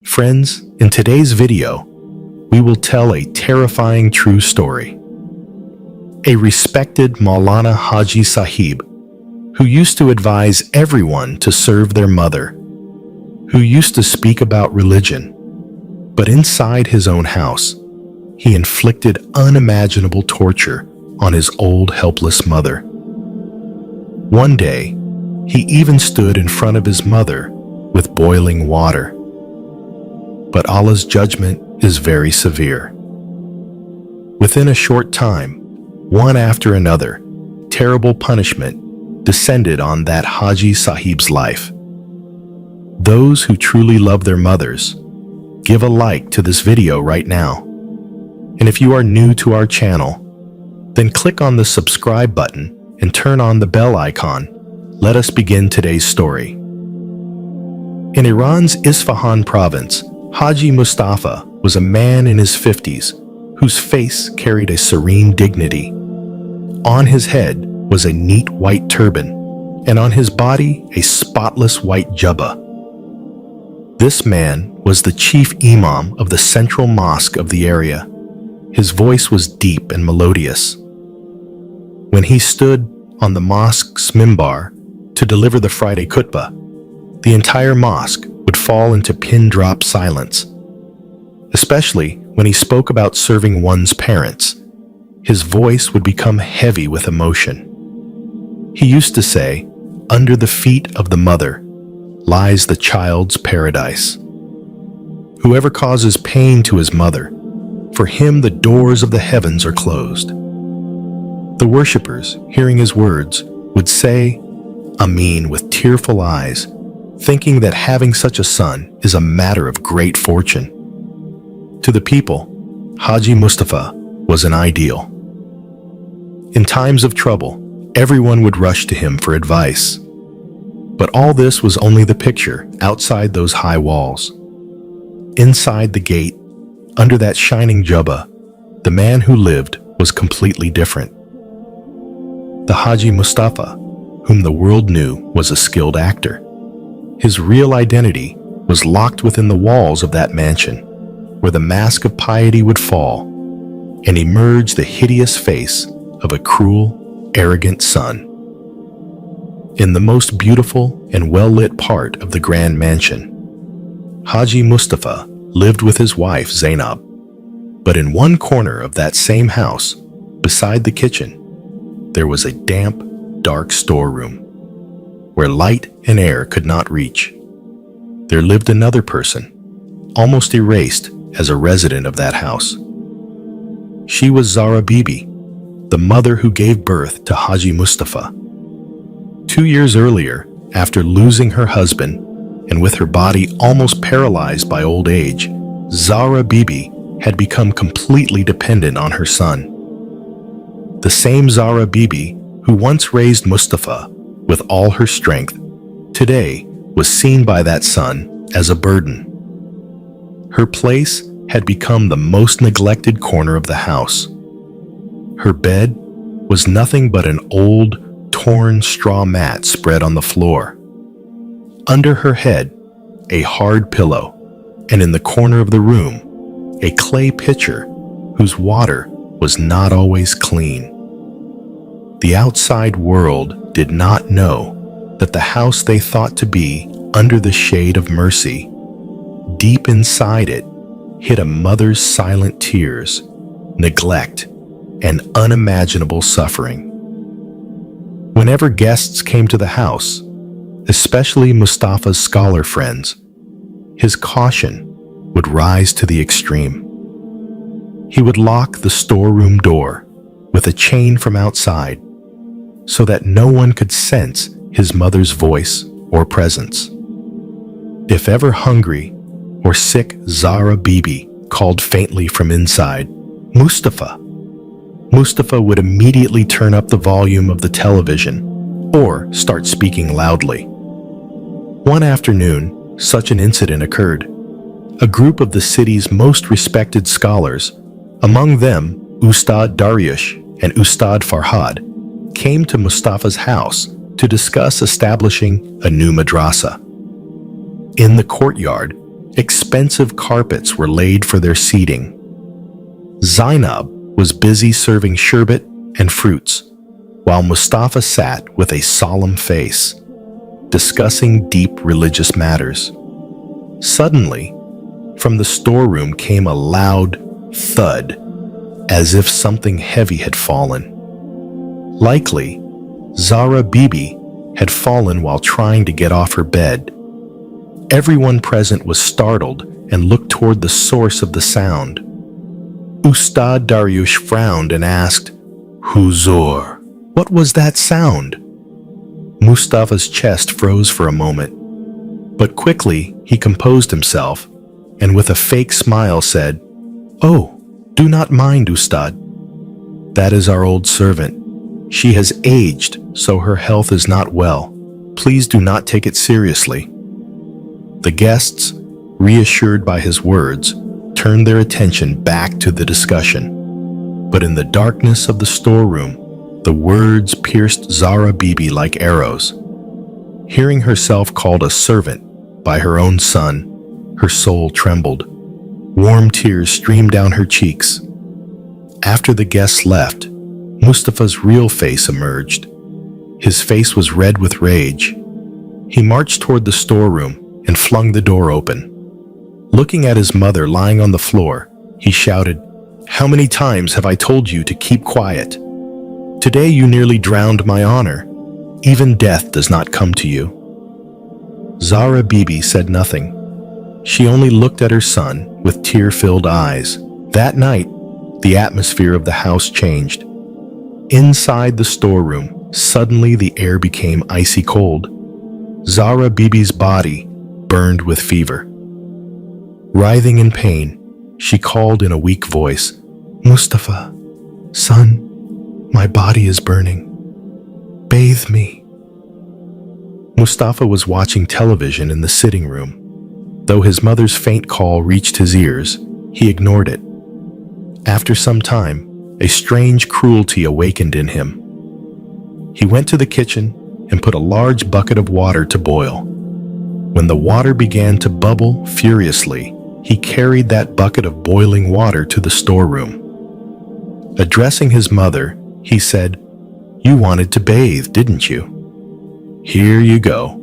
Friends, in today's video, we will tell a terrifying true story. A respected Maulana Haji Sahib, who used to advise everyone to serve their mother, who used to speak about religion, but inside his own house, he inflicted unimaginable torture on his old helpless mother. One day, he even stood in front of his mother with boiling water. But Allah's judgment is very severe. Within a short time, one after another, terrible punishment descended on that Haji Sahib's life. Those who truly love their mothers, give a like to this video right now. And if you are new to our channel, then click on the subscribe button and turn on the bell icon. Let us begin today's story. In Iran's Isfahan province, Haji Mustafa was a man in his 50s whose face carried a serene dignity. On his head was a neat white turban, and on his body a spotless white jubba. This man was the chief imam of the central mosque of the area. His voice was deep and melodious. When he stood on the mosque's mimbar to deliver the Friday khutbah, the entire mosque would fall into pin-drop silence. Especially when he spoke about serving one's parents, his voice would become heavy with emotion. He used to say, "Under the feet of the mother lies the child's paradise." Whoever causes pain to his mother, for him the doors of the heavens are closed. The worshippers, hearing his words, would say, "Ameen," with tearful eyes, thinking that having such a son is a matter of great fortune. To the people, Haji Mustafa was an ideal. In times of trouble, everyone would rush to him for advice. But all this was only the picture outside those high walls. Inside the gate, under that shining jubba, the man who lived was completely different. The Haji Mustafa, whom the world knew was a skilled actor. His real identity was locked within the walls of that mansion, where the mask of piety would fall and emerge the hideous face of a cruel, arrogant son. In the most beautiful and well-lit part of the grand mansion, Haji Mustafa lived with his wife Zainab. But in one corner of that same house, beside the kitchen, there was a damp, dark storeroom, where light and air could not reach. There lived another person, almost erased as a resident of that house. She was Zara Bibi, the mother who gave birth to Haji Mustafa. 2 years earlier, after losing her husband and with her body almost paralyzed by old age, Zara Bibi had become completely dependent on her son. The same Zara Bibi who once raised Mustafa with all her strength, today was seen by that son as a burden. Her place had become the most neglected corner of the house. Her bed was nothing but an old, torn straw mat spread on the floor. Under her head, a hard pillow, and in the corner of the room, a clay pitcher whose water was not always clean. The outside world did not know that the house they thought to be under the shade of mercy, deep inside it, hid a mother's silent tears, neglect, and unimaginable suffering. Whenever guests came to the house, especially Mustafa's scholar friends, his caution would rise to the extreme. He would lock the storeroom door with a chain from outside so that no one could sense his mother's voice or presence. If ever hungry or sick, Zara Bibi called faintly from inside, "Mustafa." Mustafa would immediately turn up the volume of the television or start speaking loudly. One afternoon, such an incident occurred. A group of the city's most respected scholars, among them Ustad Dariush and Ustad Farhad, came to Mustafa's house to discuss establishing a new madrasa. In the courtyard, Expensive carpets were laid for their seating. Zainab was busy serving sherbet and fruits, while Mustafa sat with a solemn face, discussing deep religious matters. Suddenly, from the storeroom came a loud thud, as if something heavy had fallen. Likely, Zara Bibi had fallen while trying to get off her bed. Everyone present was startled and looked toward the source of the sound. Ustad Daryush frowned and asked, "Huzur, what was that sound?" Mustafa's chest froze for a moment, but quickly he composed himself and with a fake smile said, "Oh, do not mind, Ustad. That is our old servant. She has aged, so her health is not well. Please do not take it seriously." The guests, reassured by his words, turned their attention back to the discussion. But in the darkness of the storeroom, the words pierced Zara Bibi like arrows. Hearing herself called a servant by her own son, her soul trembled. Warm tears streamed down her cheeks. After the guests left, Mustafa's real face emerged. His face was red with rage. He marched toward the storeroom and flung the door open. Looking at his mother lying on the floor, he shouted, "How many times have I told you to keep quiet? Today you nearly drowned my honor. Even death does not come to you." Zara Bibi said nothing. She only looked at her son with tear-filled eyes. That night, the atmosphere of the house changed. Inside the storeroom, suddenly the air became icy cold. Zara Bibi's body burned with fever. Writhing in pain, she called in a weak voice, "Mustafa, son, my body is burning. Bathe me." Mustafa was watching television in the sitting room. Though his mother's faint call reached his ears, he ignored it. After some time, a strange cruelty awakened in him. He went to the kitchen and put a large bucket of water to boil. When the water began to bubble furiously, he carried that bucket of boiling water to the storeroom. Addressing his mother, he said, "You wanted to bathe, didn't you? Here you go."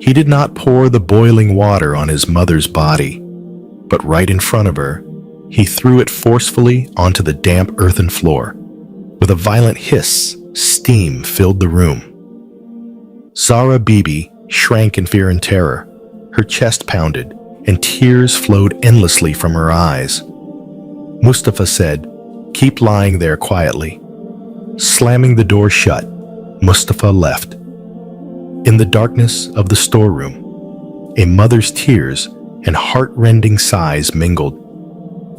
He did not pour the boiling water on his mother's body, but right in front of her, he threw it forcefully onto the damp earthen floor. With a violent hiss, steam filled the room. Zara Bibi shrank in fear and terror. Her chest pounded, and tears flowed endlessly from her eyes. Mustafa said, "Keep lying there quietly." Slamming the door shut, Mustafa left. In the darkness of the storeroom, a mother's tears and heart-rending sighs mingled,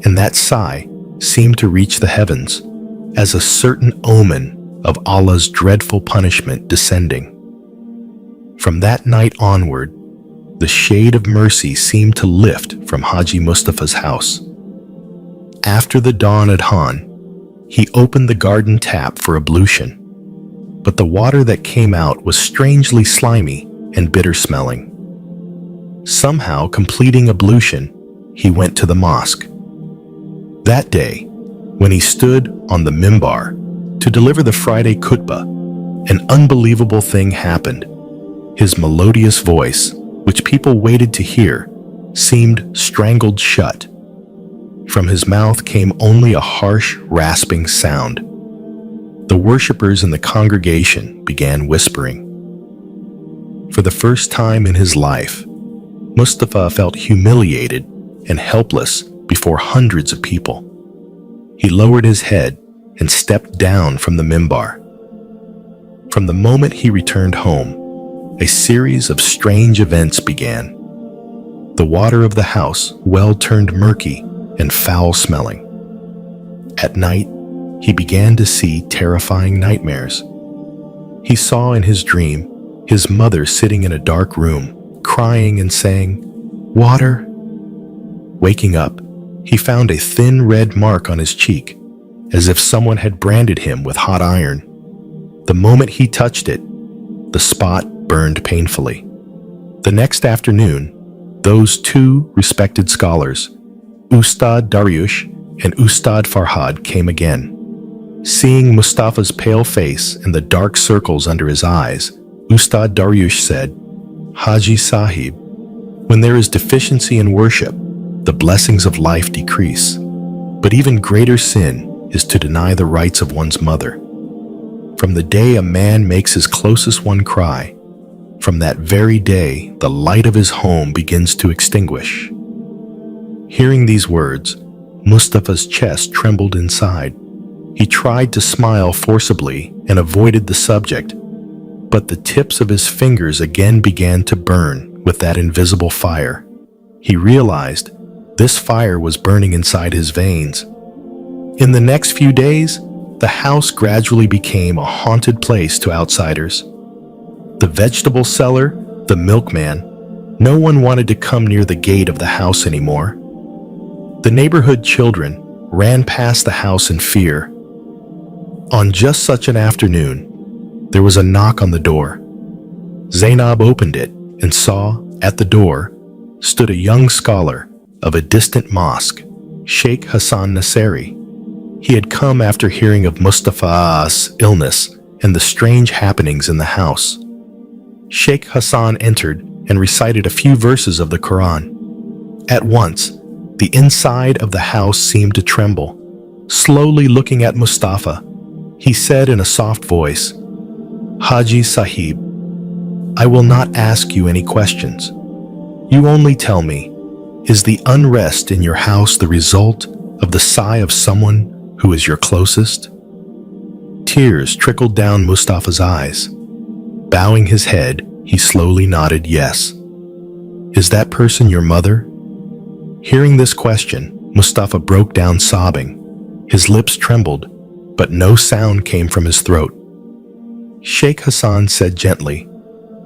and that sigh seemed to reach the heavens as a certain omen of Allah's dreadful punishment descending. From that night onward, the shade of mercy seemed to lift from Haji Mustafa's house. After the dawn at Han, he opened the garden tap for ablution, but the water that came out was strangely slimy and bitter-smelling. Somehow, completing ablution, he went to the mosque. That day, when he stood on the mimbar to deliver the Friday khutbah, an unbelievable thing happened. His melodious voice, which people waited to hear, seemed strangled shut. From his mouth came only a harsh, rasping sound. The worshippers in the congregation began whispering. For the first time in his life, Mustafa felt humiliated and helpless before hundreds of people. He lowered his head and stepped down from the mimbar. From the moment he returned home, a series of strange events began. The water of the house well turned murky and foul-smelling. At night, he began to see terrifying nightmares. He saw in his dream his mother sitting in a dark room, crying and saying, "Water." Waking up, he found a thin red mark on his cheek, as if someone had branded him with hot iron. The moment he touched it, the spot burned painfully. The next afternoon, Those two respected scholars, Ustad Daryush and Ustad Farhad, came again. Seeing Mustafa's pale face and the dark circles under his eyes, Ustad Daryush said, "Haji Sahib, when there is deficiency in worship, the blessings of life decrease. But even greater sin is to deny the rights of one's mother. From the day a man makes his closest one cry, from that very day the light of his home begins to extinguish." Hearing these words, Mustafa's chest trembled inside. He tried to smile forcibly and avoided the subject, but the tips of his fingers again began to burn with that invisible fire. He realized this fire was burning inside his veins. In the next few days, the house gradually became a haunted place to outsiders. The vegetable seller, the milkman, no one wanted to come near the gate of the house anymore. The neighborhood children ran past the house in fear. On just such an afternoon, there was a knock on the door. Zainab opened it and saw, at the door, stood a young scholar of a distant mosque, Sheikh Hassan Naseri. He had come after hearing of Mustafa's illness and the strange happenings in the house. Sheikh Hassan entered and recited a few verses of the Quran. At once, the inside of the house seemed to tremble. Slowly looking at Mustafa, he said in a soft voice, "Haji Sahib, I will not ask you any questions. You only tell me, is the unrest in your house the result of the sigh of someone who is your closest?" Tears trickled down Mustafa's eyes. Bowing his head, he slowly nodded yes. "Is that person your mother?" Hearing this question, Mustafa broke down sobbing. His lips trembled, but no sound came from his throat. Sheikh Hassan said gently,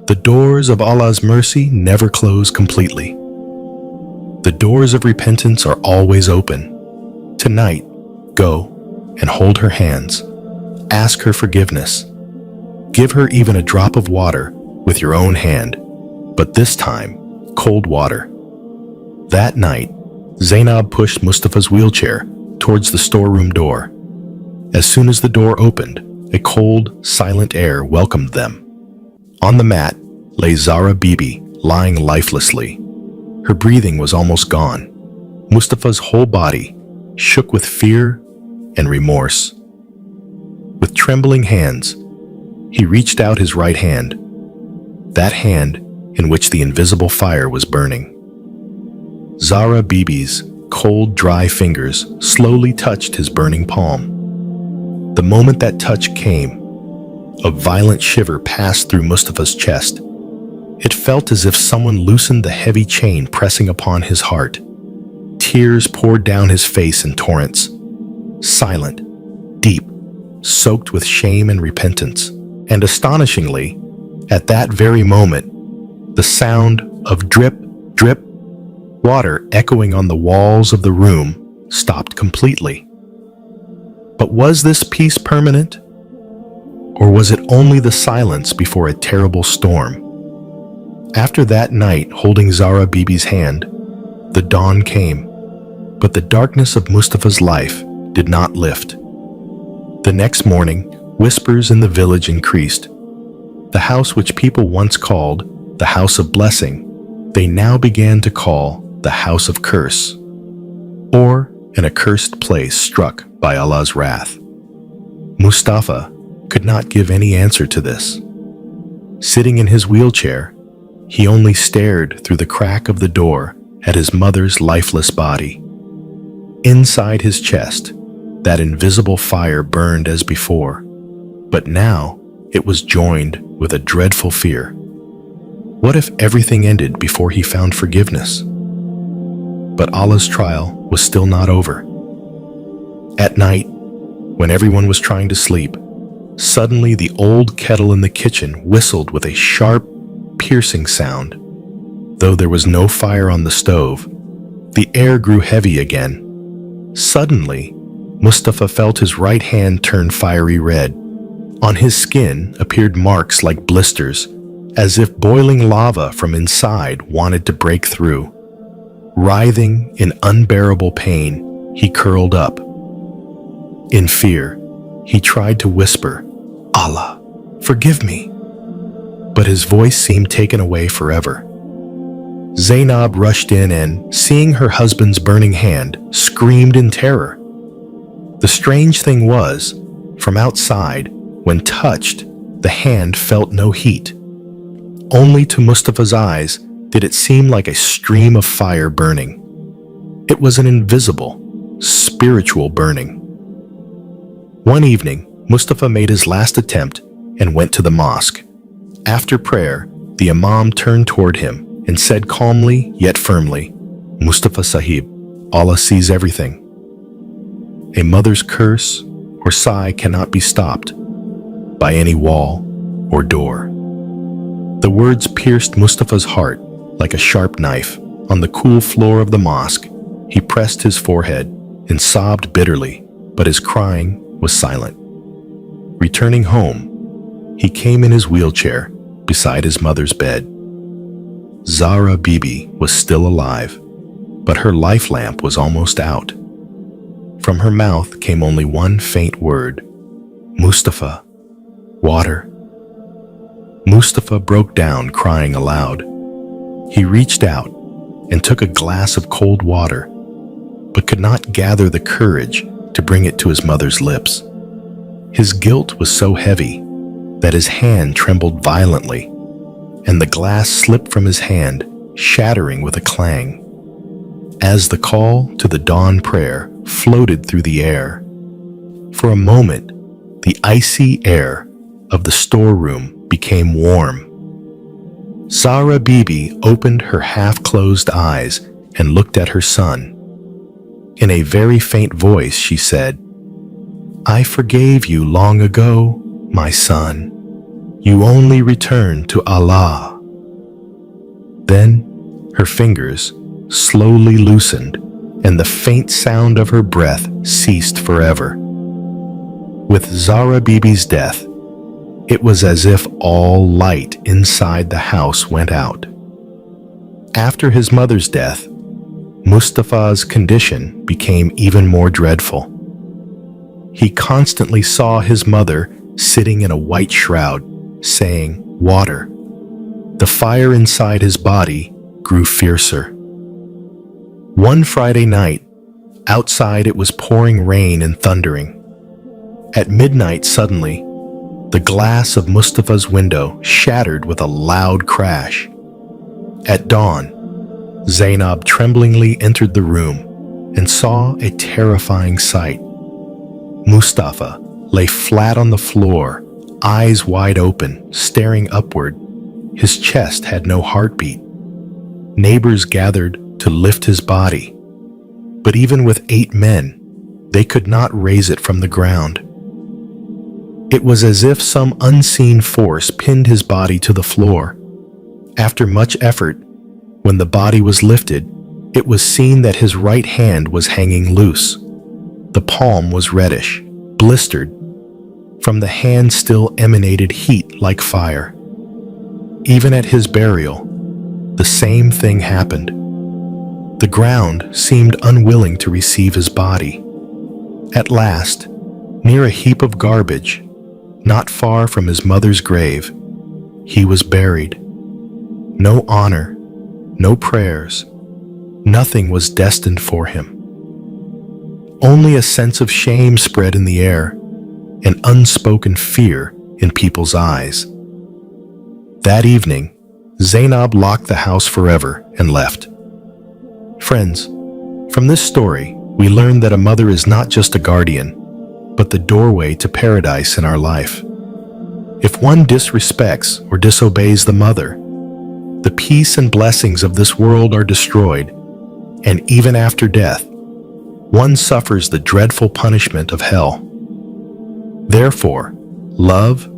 "The doors of Allah's mercy never close completely. The doors of repentance are always open. Tonight, go and hold her hands. Ask her forgiveness. Give her even a drop of water with your own hand, but this time, cold water." That night, Zainab pushed Mustafa's wheelchair towards the storeroom door. As soon as the door opened, a cold, silent air welcomed them. On the mat lay Zara Bibi, lying lifelessly. Her breathing was almost gone. Mustafa's whole body shook with fear and remorse. With trembling hands, he reached out his right hand, that hand in which the invisible fire was burning. Zara Bibi's cold, dry fingers slowly touched his burning palm. The moment that touch came, a violent shiver passed through Mustafa's chest. It felt as if someone loosened the heavy chain pressing upon his heart. Tears poured down his face in torrents. Silent, deep, soaked with shame and repentance. And astonishingly, at that very moment, the sound of drip, drip, water echoing on the walls of the room stopped completely. But was this peace permanent? Or was it only the silence before a terrible storm? After that night holding Zara Bibi's hand, the dawn came, but the darkness of Mustafa's life did not lift. The next morning, whispers in the village increased. The house which people once called the House of Blessing, they now began to call the House of Curse, or an accursed place struck by Allah's wrath. Mustafa could not give any answer to this. Sitting in his wheelchair, he only stared through the crack of the door at his mother's lifeless body. Inside his chest, that invisible fire burned as before, but now it was joined with a dreadful fear. What if everything ended before he found forgiveness? But Allah's trial was still not over. At night, when everyone was trying to sleep, suddenly the old kettle in the kitchen whistled with a sharp, piercing sound. Though there was no fire on the stove, the air grew heavy again. Suddenly, Mustafa felt his right hand turn fiery red. On his skin appeared marks like blisters, as if boiling lava from inside wanted to break through. Writhing in unbearable pain, he curled up. In fear, he tried to whisper, "Allah, forgive me." But his voice seemed taken away forever. Zainab rushed in and, seeing her husband's burning hand, screamed in terror. The strange thing was, from outside, when touched, the hand felt no heat. Only to Mustafa's eyes did it seem like a stream of fire burning. It was an invisible, spiritual burning. One evening, Mustafa made his last attempt and went to the mosque. After prayer, the imam turned toward him and said calmly yet firmly, "Mustafa Sahib, Allah sees everything." A mother's curse or sigh cannot be stopped by any wall or door. The words pierced Mustafa's heart like a sharp knife. On the cool floor of the mosque, he pressed his forehead and sobbed bitterly, but his crying was silent. Returning home, he came in his wheelchair beside his mother's bed. Zahra Bibi was still alive, but her life lamp was almost out. From her mouth came only one faint word, "Mustafa, water." Mustafa broke down, crying aloud. He reached out and took a glass of cold water, but could not gather the courage to bring it to his mother's lips. His guilt was so heavy that his hand trembled violently, and the glass slipped from his hand, shattering with a clang. As the call to the dawn prayer floated through the air, for a moment, the icy air of the storeroom became warm. Zahra Bibi opened her half-closed eyes and looked at her son. In a very faint voice, she said, "I forgave you long ago, my son. You only return to Allah." Then her fingers slowly loosened, and the faint sound of her breath ceased forever. With Zahra Bibi's death, it was as if all light inside the house went out. After his mother's death, Mustafa's condition became even more dreadful. He constantly saw his mother sitting in a white shroud, saying, "Water." The fire inside his body grew fiercer. One Friday night, outside it was pouring rain and thundering. At midnight, suddenly, the glass of Mustafa's window shattered with a loud crash. At dawn, Zainab tremblingly entered the room and saw a terrifying sight. Mustafa lay flat on the floor, eyes wide open, staring upward. His chest had no heartbeat. Neighbors gathered to lift his body, but even with 8 men, they could not raise it from the ground. It was as if some unseen force pinned his body to the floor. After much effort, when the body was lifted, it was seen that his right hand was hanging loose. The palm was reddish, blistered. From the hand still emanated heat like fire. Even at his burial, the same thing happened. The ground seemed unwilling to receive his body. At last, near a heap of garbage, not far from his mother's grave, he was buried. No honor, no prayers, nothing was destined for him. Only a sense of shame spread in the air, and unspoken fear in people's eyes. That evening, Zainab locked the house forever and left. Friends, from this story, we learn that a mother is not just a guardian, but the doorway to paradise in our life. If one disrespects or disobeys the mother, the peace and blessings of this world are destroyed, and even after death, one suffers the dreadful punishment of hell. Therefore, love,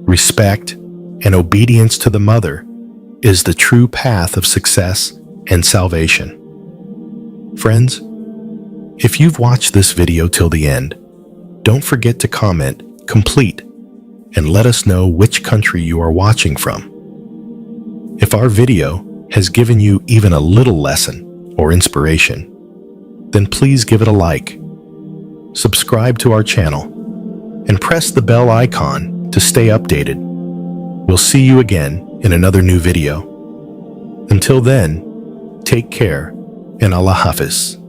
respect, and obedience to the mother is the true path of success and salvation. Friends, if you've watched this video till the end, don't forget to comment complete and let us know which country you are watching from. If our video has given you even a little lesson or inspiration, then please give it a like, subscribe to our channel, and press the bell icon to stay updated. We'll see you again in another new video. Until then, take care and Allah Hafiz.